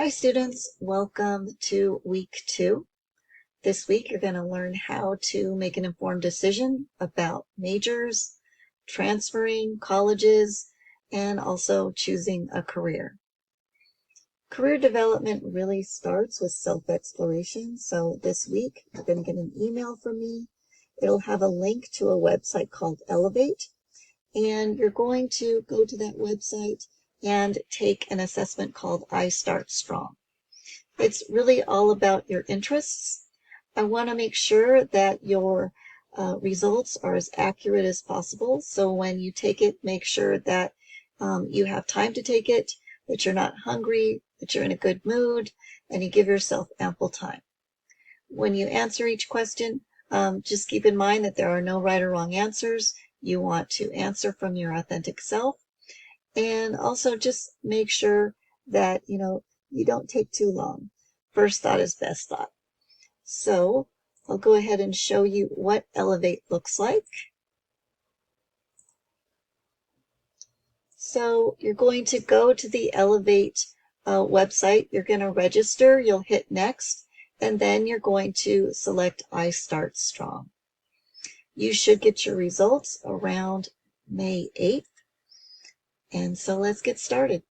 Hi students, welcome to week 2. This week you're going to learn how to make an informed decision about majors, transferring colleges, and also choosing a career. Career development really starts with self-exploration. So this week you're going to get an email from me. It'll have a link to a website called Elevate, and you're going to go to that website and take an assessment called I Start Strong. It's really all about your interests. I want to make sure that your results are as accurate as possible. So when you take it, make sure that you have time to take it, that you're not hungry, that you're in a good mood, and you give yourself ample time. When you answer each question, just keep in mind that there are no right or wrong answers. You want to answer from your authentic self. And also just make sure that, you don't take too long. First thought is best thought. So I'll go ahead and show you what Elevate looks like. So you're going to go to the Elevate website. You're going to register. You'll hit next, and then you're going to select I Start Strong. You should get your results around May 8th. And so let's get started.